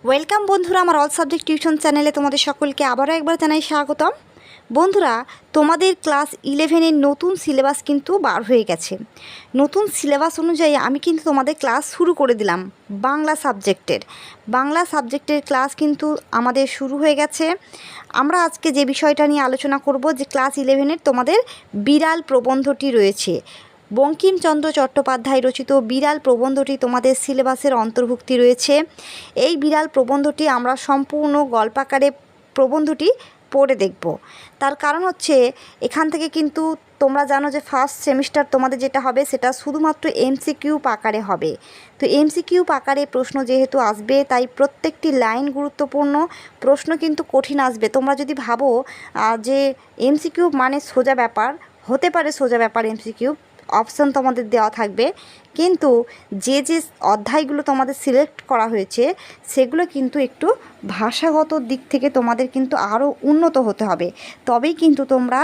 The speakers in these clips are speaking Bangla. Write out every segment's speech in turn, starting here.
ওয়েলকাম বন্ধুরা, আমার অল সাবজেক্ট টিউশন চ্যানেলে তোমাদের সকলকে আবারও একবার জানাই স্বাগতম। বন্ধুরা, তোমাদের ক্লাস 11-এর নতুন সিলেবাস কিন্তু বার হয়ে গেছে। নতুন সিলেবাস অনুযায়ী আমি কিন্তু তোমাদের ক্লাস শুরু করে দিলাম। বাংলা সাবজেক্টের ক্লাস কিন্তু আমাদের শুরু হয়ে গেছে। আমরা আজকে যে বিষয়টা নিয়ে আলোচনা করব, যে ক্লাস 11-এর তোমাদের বিড়াল প্রবন্ধটি রয়েছে। বঙ্কিমচন্দ্র চট্টোপাধ্যায় রচিত বিড়াল প্রবন্ধটি তোমাদের সিলেবাসের অন্তর্ভুক্তি রয়েছে। এই বিড়াল প্রবন্ধটি আমরা সম্পূর্ণ গল্পাকারে প্রবন্ধটি পড়ে দেখব। তার কারণ হচ্ছে, এখান থেকে কিন্তু তোমরা জানো যে ফার্স্ট সেমিস্টার তোমাদের যেটা হবে সেটা শুধুমাত্র এমসিকিউ আকারে হবে। তো এমসিকিউ আকারে প্রশ্ন যেহেতু আসবে, তাই প্রত্যেকটি লাইন গুরুত্বপূর্ণ। প্রশ্ন কিন্তু কঠিন আসবে। তোমরা যদি ভাবো যে এমসিকিউ মানে সোজা ব্যাপার, হতে পারে সোজা ব্যাপার এমসিকিউ, অপশান তোমাদের দেওয়া থাকবে, কিন্তু যে অধ্যায়গুলো তোমাদের সিলেক্ট করা হয়েছে সেগুলো কিন্তু একটু ভাষাগত দিক থেকে তোমাদের কিন্তু আরও উন্নত হতে হবে। তবেই কিন্তু তোমরা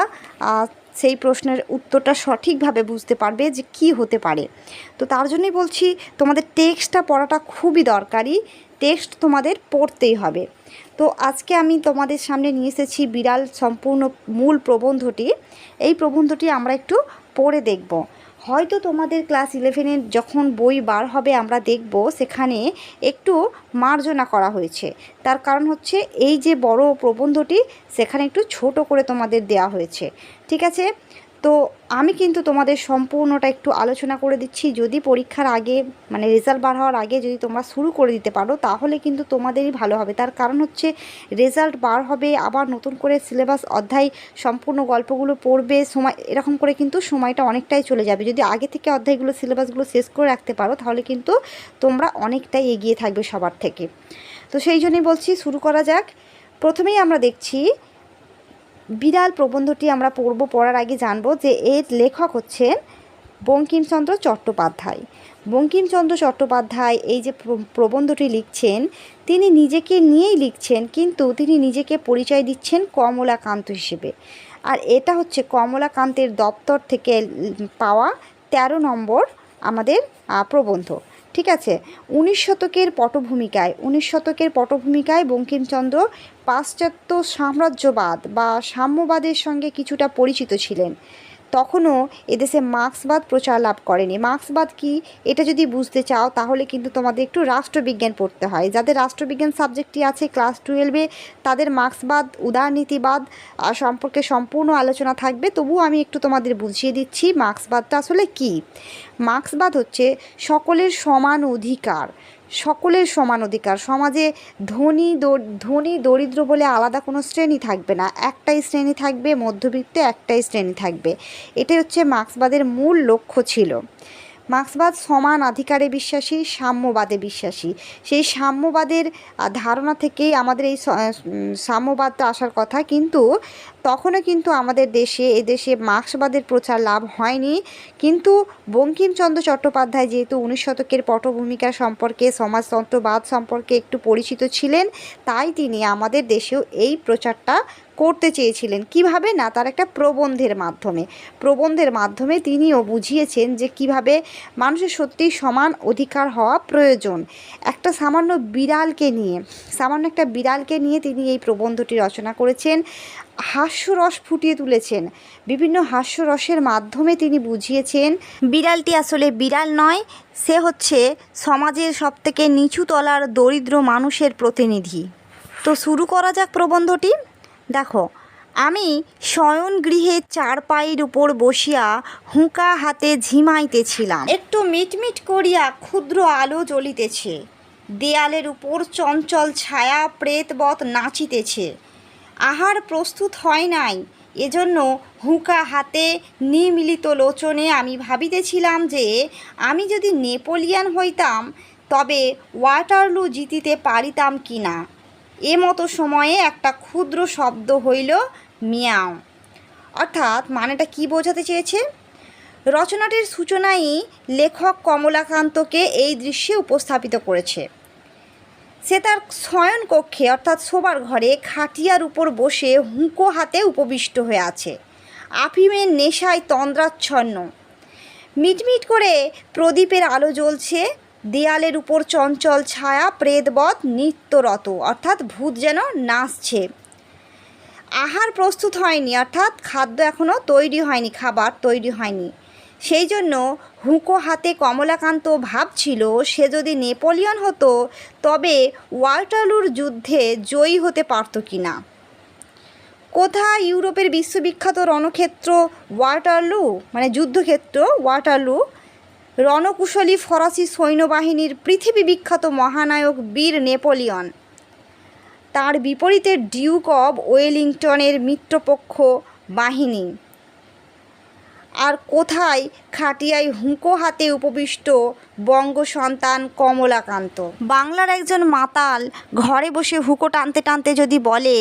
সেই প্রশ্নের উত্তরটা সঠিকভাবে বুঝতে পারবে যে কি হতে পারে। তো তার জন্যই বলছি, তোমাদের টেক্সটটা পড়াটা খুবই দরকারি। টেক্সট তোমাদের পড়তেই হবে। তো আজকে আমি তোমাদের সামনে নিয়ে এসেছি বিড়াল সম্পূর্ণ মূল প্রবন্ধটি। এই প্রবন্ধটি আমরা একটু পড়ে দেখব। হয়তো তোমাদের ক্লাস 11-এর যখন বই বার হবে আমরা দেখব সেখানে একটু মার্জনা করা হয়েছে। তার কারণ হচ্ছে, এই যে বড় প্রবন্ধটি সেখানে একটু ছোট করে তোমাদের দেয়া হয়েছে। ঠিক আছে, তো আমি কিন্তু তোমাদের সম্পূর্ণটা একটু আলোচনা করে দিচ্ছি। যদি পরীক্ষার আগে মানে রেজাল্ট বার হওয়ার আগে যদি তোমরা শুরু করে দিতে পারো তাহলে কিন্তু তোমাদেরই ভালো হবে। তার কারণ হচ্ছে, রেজাল্ট বার হবে, আবার নতুন করে সিলেবাস অধ্যায় সম্পূর্ণ গল্পগুলো পড়বে, সময় এরকম করে কিন্তু সময়টা অনেকটাই চলে যাবে। যদি আগে থেকে অধ্যায়গুলো সিলেবাসগুলো শেষ করে রাখতে পারো তাহলে কিন্তু তোমরা অনেকটাই এগিয়ে থাকবে সবার থেকে। তো সেই জন্যই বলছি, শুরু করা যাক। প্রথমেই আমরা দেখছি বিড়াল প্রবন্ধটি আমরা পড়ার আগে জানবো যে এর লেখক হচ্ছেন বঙ্কিমচন্দ্র চট্টোপাধ্যায়। বঙ্কিমচন্দ্র চট্টোপাধ্যায় এই যে প্রবন্ধটি লিখছেন, তিনি নিজেকে নিয়েই লিখছেন, কিন্তু তিনি নিজেকে পরিচয় দিচ্ছেন কমলাকান্ত হিসেবে। আর এটা হচ্ছে কমলাকান্তের দপ্তর থেকে পাওয়া 13 নম্বর আমাদের প্রবন্ধ। ঠিক আছে, 19 শতকের পটভূমিকায় বঙ্কিমচন্দ্র পাশ্চাত্য সাম্রাজ্যবাদ বা সাম্যবাদের সঙ্গে কিছুটা পরিচিত ছিলেন। তখনও এদেশে মার্ক্সবাদ প্রচার লাভ করেনি। মার্ক্সবাদ কি, এটা যদি বুঝতে চাও তাহলে কিন্তু তোমাদের একটু রাষ্ট্রবিজ্ঞান পড়তে হয়। যাদের রাষ্ট্রবিজ্ঞান সাবজেক্টটি আছে ক্লাস 12-এ তাদের মার্ক্সবাদ, উদারনীতিবাদ সম্পর্কে সম্পূর্ণ আলোচনা থাকবে। তবুও আমি একটু তোমাদের বুঝিয়ে দিচ্ছি মার্ক্সবাদটা আসলে কি। মার্ক্সবাদ হচ্ছে সকলের সমান অধিকার। সমাজে ধনী দরিদ্র বলে আলাদা কোনো শ্রেণী থাকবে না, একটাই শ্রেণী থাকবে, মধ্যবিত্ত একটাই শ্রেণী থাকবে। এটাই হচ্ছে মার্ক্সবাদের মূল লক্ষ্য ছিল। মার্ক্সবাদ সমান অধিকারে বিশ্বাসী, সাম্যবাদে বিশ্বাসী। সেই সাম্যবাদের ধারণা থেকেই আমাদের এই সাম্যবাদটা আসার কথা, কিন্তু তখনও কিন্তু আমাদের এদেশে মার্ক্সবাদের প্রচার লাভ হয়নি। কিন্তু বঙ্কিমচন্দ্র চট্টোপাধ্যায় যেহেতু 19 শতকের পটভূমিকা সম্পর্কে, সমাজতন্ত্রবাদ সম্পর্কে একটু পরিচিত ছিলেন, তাই তিনি আমাদের দেশেও এই প্রচারটা করতে চেয়েছিলেন। কিভাবে না, তার একটা প্রবন্ধের মাধ্যমে তিনিও বুঝিয়েছেন যে কিভাবে মানুষের সত্যিই সমান অধিকার হওয়া প্রয়োজন। সামান্য একটা বিড়ালকে নিয়ে তিনি এই প্রবন্ধটি রচনা করেছেন। হাস্যরস ফুটিয়ে তুলেছেন। বিভিন্ন হাস্যরসের মাধ্যমে তিনি বুঝিয়েছেন বিড়ালটি আসলে বিড়াল নয়, সে হচ্ছে সমাজের সবথেকে নিচু তলার দরিদ্র মানুষের প্রতিনিধি। তো শুরু করা যাক প্রবন্ধটি। দেখো, আমি শয়নগৃহে চারপাইয়ের উপর বসিয়া হুঁকা হাতে ঝিমাইতেছিলাম। একটু মিটমিট করিয়া ক্ষুদ্র আলো জ্বলিতেছে, দেয়ালের উপর চঞ্চল ছায়া প্রেতবৎ নাচিতেছে। আহার প্রস্তুত হয় নাই, এজন্য হুঁকা হাতে নিমিলিত লোচনে আমি ভাবিতেছিলাম যে আমি যদি নেপোলিয়ন হইতাম তবে ওয়াটারলু জিতিতে পারিতাম কি না। মতো সময়ে একটা ক্ষুদ্র শব্দ হইল, মিয়াও। অর্থাৎ মানেটা কি বোঝাতে চেয়েছে? রচনাটির সূচনায় লেখক কমলাকান্তকে এই দৃশ্যে উপস্থাপিত করেছে। সে তার শয়নকক্ষে অর্থাৎ শোবার ঘরে খাটিয়ার উপর বসে হুঁকো হাতে উপবিষ্ট হয়ে আছে। আফিমের নেশায় তন্দ্রাচ্ছন্ন। মিটমিট করে প্রদীপের আলো জ্বলছে। দেয়ালের উপর চঞ্চল ছায়া প্রেতবৎ নৃত্যরত, অর্থাৎ ভূত যেন নাচছে। আহার প্রস্তুত হয়নি, অর্থাৎ খাদ্য এখনও তৈরি হয়নি, খাবার তৈরি হয়নি। সেই জন্য হুঁকো হাতে কমলাকান্ত ভাবছিল সে যদি নেপোলিয়ন হতো তবে ওয়াটারলুর যুদ্ধে জয়ী হতে পারত কি না। কোথায় ইউরোপের বিশ্ববিখ্যাত রণক্ষেত্র ওয়াটারলু, মানে যুদ্ধক্ষেত্র ওয়াটারলু, রণকুশলী ফরাসি সৈন্যবাহিনীর পৃথিবী বিখ্যাত মহানায়ক বীর নেপোলিয়ন, তার বিপরীতে ডিউক অব ওয়েলিংটনের মিত্রপক্ষ বাহিনী। আর কোথায় খাটিয়ায় হুঁকো হাতে উপবিষ্ট বঙ্গ সন্তান কমলাকান্ত। বাংলার একজন মাতাল ঘরে বসে হুঁকো টানতে টানতে যদি বলে,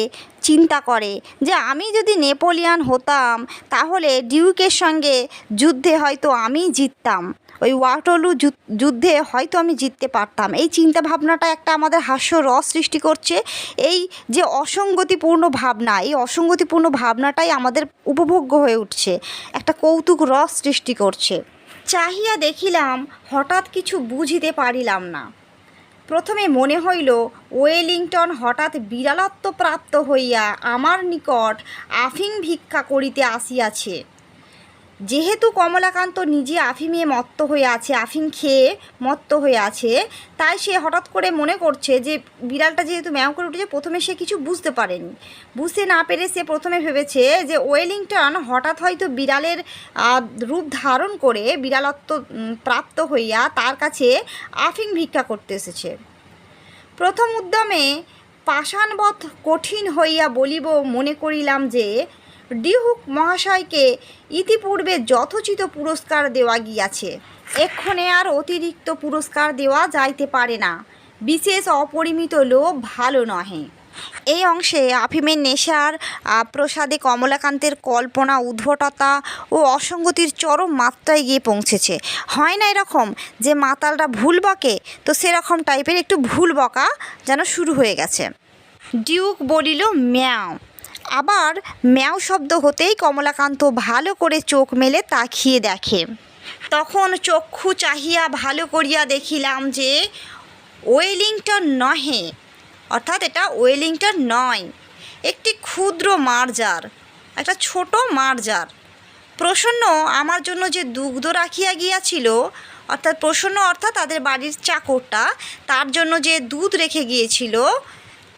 চিন্তা করে যে আমি যদি নেপোলিয়ন হতাম তাহলে ডিউকের সঙ্গে যুদ্ধে হয়তো আমি জিততাম, ওই ওয়াটারলু যুদ্ধে হয়তো আমি জিততে পারতাম। এই চিন্তা ভাবনাটা একটা আমাদের হাস্যরস সৃষ্টি করছে। এই যে অসঙ্গতিপূর্ণ ভাবনা, এই অসঙ্গতিপূর্ণ ভাবনাটাই আমাদের উপভোগ্য হয়ে উঠছে, একটা কৌতুক রস সৃষ্টি করছে। চাহিয়া দেখিলাম, হঠাৎ কিছু বুঝিতে পারিলাম না। প্রথমে মনে হইল ওয়েলিংটন হঠাৎ বিড়ালত্ব প্রাপ্ত হইয়া আমার নিকট আফিং ভিক্ষা করিতে আসিয়াছে। যেহেতু কমলাকান্ত নিজে আফিমে মত্ত হয়ে আছে, আফিম খেয়ে মত্ত হয়ে আছে, তাই সে হঠাৎ করে মনে করছে যে বিড়ালটা যেহেতু ম্যাও করে উঠেছে, প্রথমে সে কিছু বুঝতে পারেনি। বুঝতে না পেরে সে প্রথমে ভেবেছে যে ওয়েলিংটন হঠাৎ হয়তো বিড়ালের রূপ ধারণ করে বিড়ালত্ব প্রাপ্ত হইয়া তার কাছে আফিম ভিক্ষা করতে এসেছে। প্রথম উদ্যমে পাষাণবৎ কঠিন হইয়া বলিব মনে করিলাম যে ডিউক মহাশয়কে ইতিপূর্বে যথোচিত পুরস্কার দেওয়া গিয়াছে, এক্ষণে আর অতিরিক্ত পুরস্কার দেওয়া যাইতে পারে না। বিশেষ অপরিমিত লোভ ভালো নহে। এই অংশে আফিমের নেশার প্রসাদে কমলাকান্তের কল্পনা, উদ্ভটতা ও অসঙ্গতির চরম মাত্রায় গিয়ে পৌঁছেছে। হয় না এরকম যে মাতালরা ভুল বকে, তো সেরকম টাইপের একটু ভুল বকা যেন শুরু হয়ে গেছে। ডিউক বলিল ম্যাও। আবার ম্যাও শব্দ হতেই কমলাকান্ত ভালো করে চোখ মেলে তাকিয়ে দেখে। তখন চক্ষু চাহিয়া ভালো করিয়া দেখিলাম যে ওয়েলিংটন নহে, অর্থাৎ এটা ওয়েলিংটন নয়, একটি ক্ষুদ্র মার্জার, একটা ছোট মার্জার। প্রসন্ন আমার জন্য যে দুগ্ধ রাখিয়া গিয়াছিল, অর্থাৎ প্রসন্ন অর্থাৎ তাদের বাড়ির চাকরটা, তার জন্য যে দুধ রেখে গিয়েছিল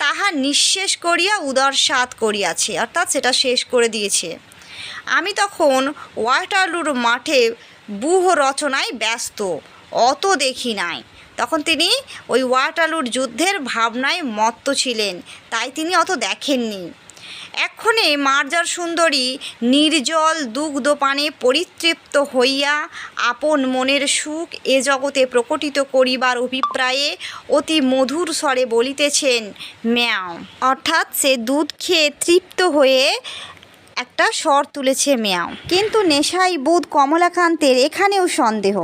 তাহা নিঃশেষ করিয়া উদর সাৎ করিয়াছে, অর্থাৎ সেটা শেষ করে দিয়েছে। আমি তখন ওয়াটারলুর মাঠে ব্যূহ রচনায় ব্যস্ত, অত দেখি নাই। তখন তিনি ওই ওয়াটারলুর যুদ্ধের ভাবনায় মত্ত ছিলেন, তাই তিনি অত দেখেননি। এক্ষণে মার্জার সুন্দরী নির্জল দুগ্ধপানে পরিতৃপ্ত হইয়া আপন মনের সুখ এ জগতে প্রকটিত করিবার অভিপ্রায়ে অতি মধুর স্বরে বলিতেছেন ম্যাও, অর্থাৎ সে দুধ খেয়ে তৃপ্ত হয়ে একটা স্বর তুলেছে ম্যাও। কিন্তু নেশাই বোধ কমলাকান্তের এখানেও সন্দেহ।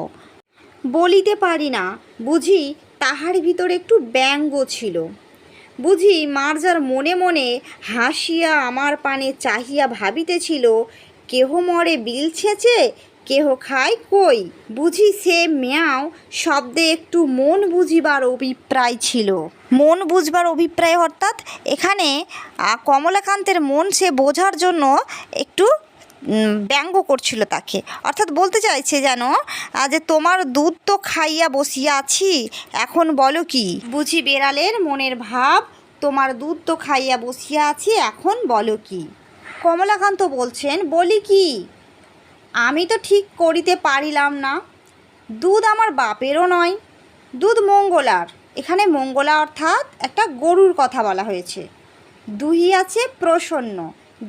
বলিতে পারি না, বুঝি তাহার ভিতরে একটু ব্যঙ্গ ছিল। বুঝি মার্জার মনে মনে হাসিয়া আমার পানে চাহিয়া ভাবিতেছিল, কেহ মরে বিল ছেঁচে, কেহ খায় কই। বুঝি সে ম্যাও শব্দে একটু মন বুঝিবার অভিপ্রায় ছিল। মন বুঝবার অভিপ্রায় অর্থাৎ এখানে কমলাকান্তের মন সে বোঝার জন্য একটু ব্যঙ্গ করছিল তাকে, অর্থাৎ বলতে চাইছে যেন যে তোমার দুধ তো খাইয়া বসিয়া আছি, এখন বলো কি। বুঝি বেড়ালের মনের ভাব, তোমার দুধ তো খাইয়া বসিয়া আছি, এখন বলো কি। কমলাকান্ত বলছেন, বলি কি, আমি তো ঠিক করিতে পারিলাম না। দুধ আমার বাপেরও নয়, দুধ মঙ্গলার। এখানে মঙ্গলা অর্থাৎ একটা গরুর কথা বলা হয়েছে। দুহিয়াছে প্রসন্ন,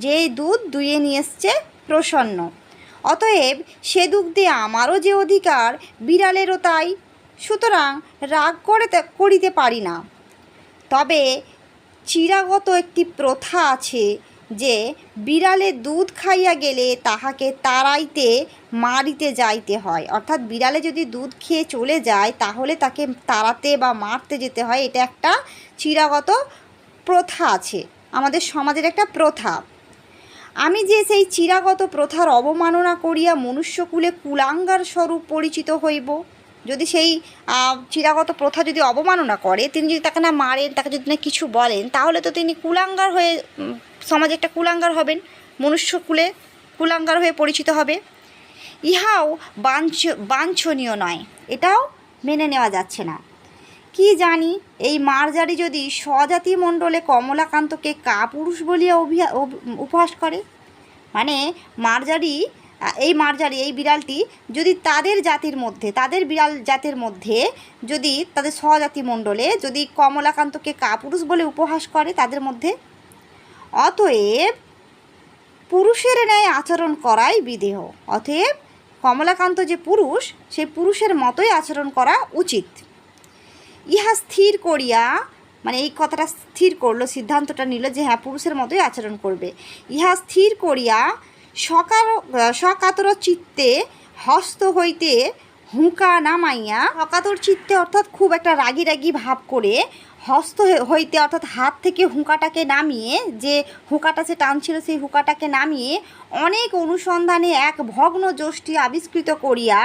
যেই দুধ দুইয়ে নিয়ে এসছে প্রসন্ন, অতএব সে দুগ্ধে আমারও যে অধিকার, বিড়ালেরও তাই। সুতরাং রাগ করিতে পারি না। তবে চিরাগত একটি প্রথা আছে যে বিড়ালে দুধ খাইয়া গেলে তাহাকে তাড়াইতে মারিতে যাইতে হয়, অর্থাৎ বিড়ালে যদি দুধ খেয়ে চলে যায় তাহলে তাকে তাড়াতে বা মারতে যেতে হয়। এটা একটা চিরাগত প্রথা আছে, আমাদের সমাজের একটা প্রথা। আমি যে সেই চিরাগত প্রথার অবমাননা করিয়া মনুষ্যকুলে কুলাঙ্গার স্বরূপ পরিচিত হইব, যদি সেই চিরাগত প্রথা যদি অবমাননা করে, তিনি যদি তাকে না মারেন, তাকে যদি না কিছু বলেন, তাহলে তো তিনি কুলাঙ্গার হয়ে সমাজে একটা কুলাঙ্গার হবেন, মনুষ্যকুলে কুলাঙ্গার হয়ে পরিচিত হবে। ইহাও বাঞ্ছনীয় নয়, এটাও মেনে নেওয়া যাচ্ছে না। কি জানি এই মার্জারি যদি স্বজাতি মণ্ডলে কমলাকান্তকে কাপুরুষ বলিয়া উপহাস করে, মানে এই বিড়ালটি যদি তাদের জাতির মধ্যে, তাদের বিড়াল জাতের মধ্যে যদি তাদের স্বজাতি মণ্ডলে যদি কমলাকান্তকে কাপুরুষ বলে উপহাস করে তাদের মধ্যে, অতএব পুরুষের ন্যায় আচরণ করাই বিদেহ। অতএব কমলাকান্ত যে পুরুষ, সেই পুরুষের মতোই আচরণ করা উচিত। ইহা স্থির করিয়া, মানে এই কথাটা স্থির করলো, সিদ্ধান্তটা নিল যে হ্যাঁ পুরুষের মতোই আচরণ করবে। ইহা স্থির করিয়া সকাতর চিত্তে হস্ত হইতে হুঁকা নামাইয়া, সকাতর চিত্তে অর্থাৎ খুব একটা রাগি রাগি ভাব করে, হস্ত হইতে অর্থাৎ হাত থেকে হুঁকাটাকে নামিয়ে, যে হুঁকাটা সে টানছিল সেই হুঁকাটাকে নামিয়ে অনেক অনুসন্ধানে এক ভগ্ন যষ্টি আবিষ্কৃত করিয়া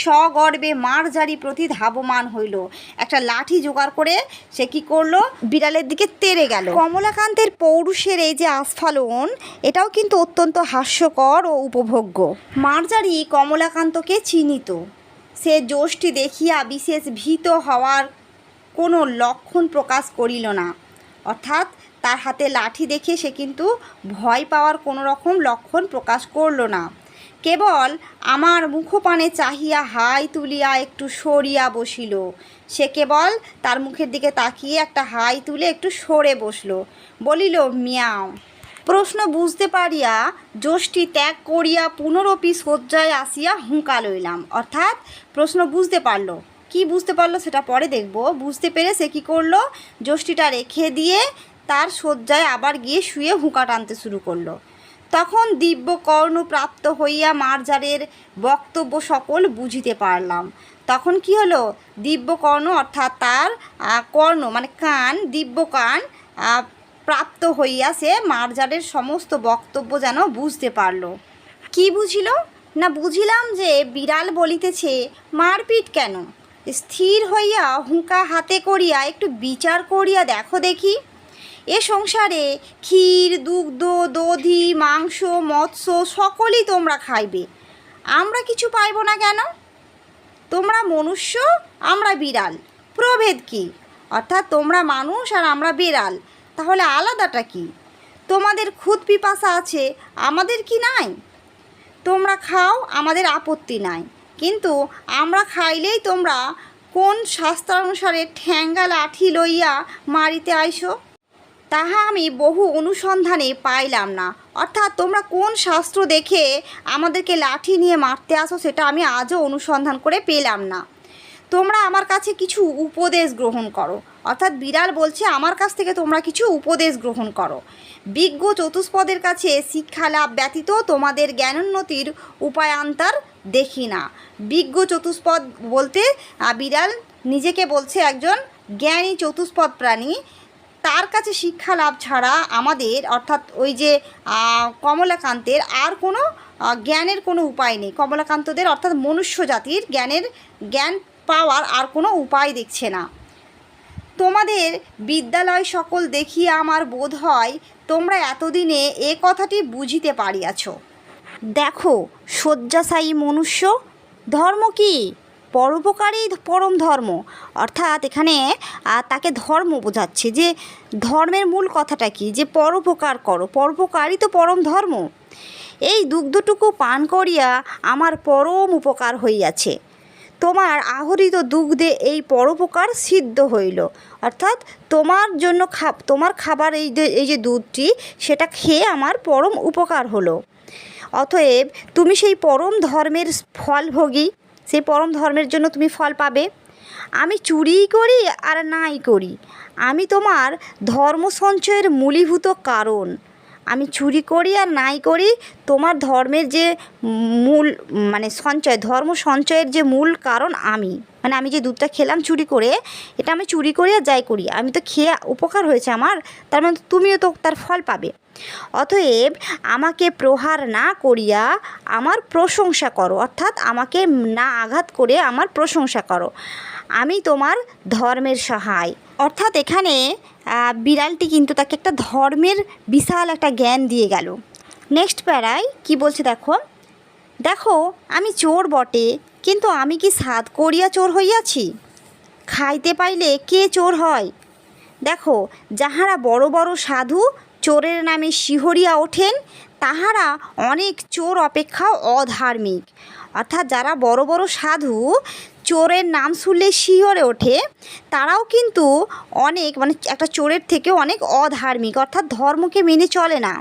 সগর্বে মার্জারি প্রতি ধাবমান হইল। একটা লাঠি জোগাড় করে সে কি করলো, বিড়ালের দিকে তেড়ে গেল। কমলাকান্তের পৌরুষের এই যে আস্ফালন, এটাও কিন্তু অত্যন্ত হাস্যকর ও উপভোগ্য। মার্জারি কমলাকান্তকে চিনিত। সে যষ্টি দেখিয়া বিশেষ ভীত হওয়ার কোনো লক্ষণ প্রকাশ করিল না, অর্থাৎ তার হাতে লাঠি দেখে সে কিন্তু ভয় পাওয়ার কোনো রকম লক্ষণ প্রকাশ করল না। কেবল আমার মুখপানে চাহিয়া হাই তুলিয়া একটু সরিয়া বসিল। সে কেবল তার মুখের দিকে তাকিয়ে একটা হাই তুলে একটু সরে বসল, বলিল মিয়াও। প্রশ্ন বুঝতে পারিয়া যষ্টি ত্যাগ করিয়া পুনরপি শয্যায় আসিয়া হুঁকা লইলাম। অর্থাৎ প্রশ্ন বুঝতে পারলো, কি বুঝতে পারলো সেটা পরে দেখব। বুঝতে পেরে সে কী করলো, যষ্টিটা রেখে দিয়ে তার শয্যায় আবার গিয়ে শুয়ে হুঁকা টানতে শুরু করলো। তখন দিব্য কর্ণ প্রাপ্ত হইয়া মার্জারের বক্তব্য সকল বুঝিতে পারলাম। তখন কি হলো, দিব্য কর্ণ অর্থাৎ তার কর্ণ মানে কান, দিব্য কান প্রাপ্ত হইয়া সে মার্জারের সমস্ত বক্তব্য যেন বুঝতে পারলো। কি বুঝিল না, বুঝিলাম যে বিড়াল বলিতেছে মারপিট কেন, স্থির হইয়া হুঁকা হাতে করিয়া একটু বিচার করিয়া দেখো দেখি, এ সংসারে ক্ষীর, দুগ্ধ, দধি, মাংস, মৎস্য সকলই তোমরা খাইবে, আমরা কিছু পাইব না কেন? তোমরা মনুষ্য, আমরা বিড়াল, প্রভেদ কি? অর্থাৎ তোমরা মানুষ আর আমরা বিড়াল, তাহলে আলাদাটা কি? তোমাদের ক্ষুধ পিপাসা আছে, আমাদের কি নাই? তোমরা খাও, আমাদের আপত্তি নাই, কিন্তু আমরা খাইলেই তোমরা কোন শাস্ত্রানুসারে ঠ্যাঙ্গা লাঠি লইয়া মারিতে আইসো, তাহা আমি বহু অনুসন্ধানে পাইলাম না। অর্থাৎ তোমরা কোন শাস্ত্র দেখে আমাদেরকে লাঠি নিয়ে মারতে আসো সেটা আমি আজও অনুসন্ধান করে পেলাম না। তোমরা আমার কাছে কিছু উপদেশ গ্রহণ করো। অর্থাৎ বিড়াল বলছে আমার কাছ থেকে তোমরা কিছু উপদেশ গ্রহণ করো। বিজ্ঞ চতুষ্পদের কাছে শিক্ষা লাভ ব্যতীত তোমাদের জ্ঞানোন্নতির উপায়ান্তর দেখি না। বিজ্ঞ চতুষ্পদ বলতে বিড়াল নিজেকে বলছে একজন জ্ঞানী চতুষ্পদ প্রাণী, তার কাছে শিক্ষা লাভ ছাড়া আমাদের অর্থাৎ ওই যে কমলাকান্তের আর কোনো জ্ঞানের কোনো উপায় নেই। কমলাকান্তদের অর্থাৎ মনুষ্য জাতির জ্ঞান পাওয়ার আর কোনো উপায় দেখছে না। তোমাদের বিদ্যালয় সকল দেখিয়া আমার বোধ হয় তোমরা এতদিনে এ কথাটি বুঝিতে পারিয়াছ। দেখো শয্যাশায়ী মনুষ্য, ধর্ম কি? পরোপকারই পরম ধর্ম। অর্থাৎ এখানে তাকে ধর্ম বোঝাচ্ছে, যে ধর্মের মূল কথাটা কি, যে পরোপকার করো, পরোপকারই তো পরম ধর্ম। এই দুগ্ধটুকু পান করিয়া আমার পরম উপকার হইয়াছে, তোমার আহরিত দুগ্ধে এই পরোপকার সিদ্ধ হইল। অর্থাৎ তোমার জন্য তোমার খাবার এই যে দুধটি, সেটা খেয়ে আমার পরম উপকার হলো। অতএব তুমি সেই পরম ধর্মের ফলভোগী, সেই পরম ধর্মের জন্য তুমি ফল পাবে। আমি চুরিই করি আর নাই করি, আমি তোমার ধর্ম সঞ্চয়ের মূলীভূত কারণ। আমি চুরি করি আর নাই করি, তোমার ধর্মের যে মূল মানে সঞ্চয়, ধর্ম সঞ্চয়ের যে মূল কারণ আমি। মানে আমি যে দুধটা খেলাম চুরি করে, এটা আমি চুরি করি আর যাই করি, আমি তো খেয়ে উপকার হয়েছে আমার, তার মানে তুমিও তো তার ফল পাবে। অতএব আমাকে প্রহার না করিয়া আমার প্রশংসা করো, অর্থাৎ আমাকে না আঘাত করে আমার প্রশংসা করো, আমি তোমার ধর্মের সহায়। অর্থাৎ এখানে বিড়ালটি কিন্তু তাকে একটা ধর্মের বিশাল একটা জ্ঞান দিয়ে গেল। নেক্সট প্যারায় কি বলছে দেখো, দেখো আমি চোর বটে, কিন্তু আমি কি সাধ করিয়া চোর হইয়াছি? খাইতে পাইলে কে চোর হয়? দেখো, যাহারা বড় বড় সাধু চোরের নামে শিহরিয়া ওঠেন, তাহারা অনেক চোর অপেক্ষা অধার্মিক। অর্থাৎ যারা বড় বড় সাধু চোরের নাম শুনলে শিহরে ওঠে, তারাও কিন্তু অনেক একটা চোরের থেকে অনেক অধার্মিক, অর্থাৎ ধর্মকে মেনে চলে না।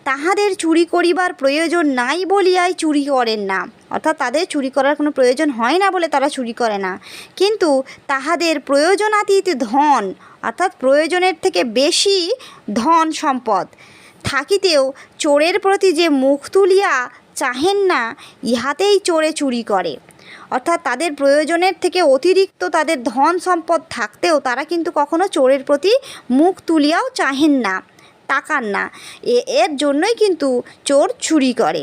তাহাদের চুরি করিবার প্রয়োজন নাই বলিয়াই চুরি করেন না, অর্থাৎ তাদের চুরি করার কোনো প্রয়োজন হয় না বলে তারা চুরি করে না। কিন্তু তাহাদের প্রয়োজনাতীত ধন, অর্থাৎ প্রয়োজনের থেকে বেশি ধন সম্পদ থাকিতেও চোরের প্রতি যে মুখ তুলিয়া চাহেন না, ইহাতেই চোরে চুরি করে। অর্থাৎ তাদের প্রয়োজনের থেকে অতিরিক্ত তাদের ধন সম্পদ থাকতেও তারা কিন্তু কখনো চোরের প্রতি মুখ তুলিয়াও চাহেন না, তাকান না। এর জন্যই কিন্তু চোর চুরি করে।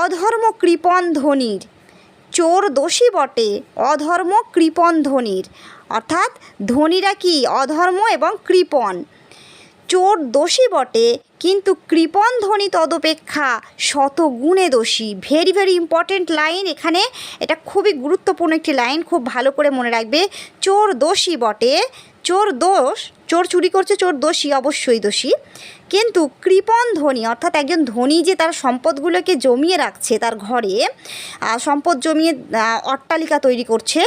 অধর্ম কৃপণ ধনীর, চোর দোষী বটে, অধর্ম কৃপণ ধনীর। অর্থাৎ ধনীরা কি অধর্ম এবং কৃপণ। চোর দোষী বটে, কিন্তু কৃপণ ধনী তদপেক্ষা শতগুণে দোষী। ভেরি ভেরি ইম্পর্টেন্ট লাইন এখানে, এটা খুবই গুরুত্বপূর্ণ একটি লাইন, খুব ভালো করে মনে রাখবে। চোর দোষী বটে, চোর চুরি করছে, চোর দোষী, অবশ্যই দোষী, কিন্তু কৃপণ ধনী, অর্থাৎ একজন ধনী যে তার সম্পদগুলোকে জমিয়ে রাখছে, তার ঘরে সম্পদ জমিয়ে অট্টালিকা তৈরি করছে,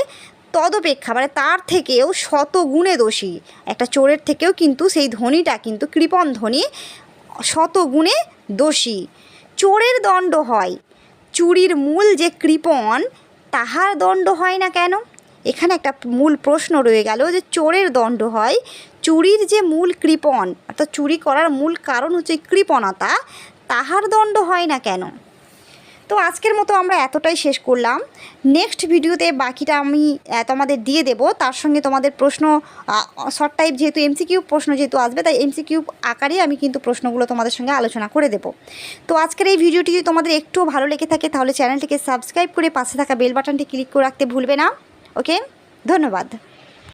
তদপেক্ষা তার থেকেও শতগুণে দোষী। একটা চোরের থেকেও কিন্তু সেই ধনীটা কিন্তু কৃপণ ধনী শতগুণে দোষী। চোরের দণ্ড হয়, চুরির মূল যে কৃপণ তাহার দণ্ড হয় না কেন? এখানে একটা মূল প্রশ্ন রয়ে গেল যে চোরের দণ্ড হয়, চুরির যে মূল কৃপণ, অর্থাৎ চুরি করার মূল কারণ হচ্ছে কৃপণতা, তাহার দণ্ড হয় না কেন? তো আজকের মতো আমরা এতটাই শেষ করলাম। নেক্সট ভিডিওতে বাকিটা আমি তোমাদের দিয়ে দেব। তার সঙ্গে তোমাদের প্রশ্ন শর্ট টাইপ যেহেতু এমসিকিউ প্রশ্ন যেহেতু আসবে, তাই এমসিকিউ আকারে আমি কিন্তু প্রশ্নগুলো তোমাদের সঙ্গে আলোচনা করে দেব। তো আজকের এই ভিডিওটি যদি তোমাদের একটুও ভালো লেগে থাকে, তাহলে চ্যানেলটিকে সাবস্ক্রাইব করে পাশে থাকা বেল বাটনটি ক্লিক করে রাখতে ভুলবে না। ওকে, ধন্যবাদ।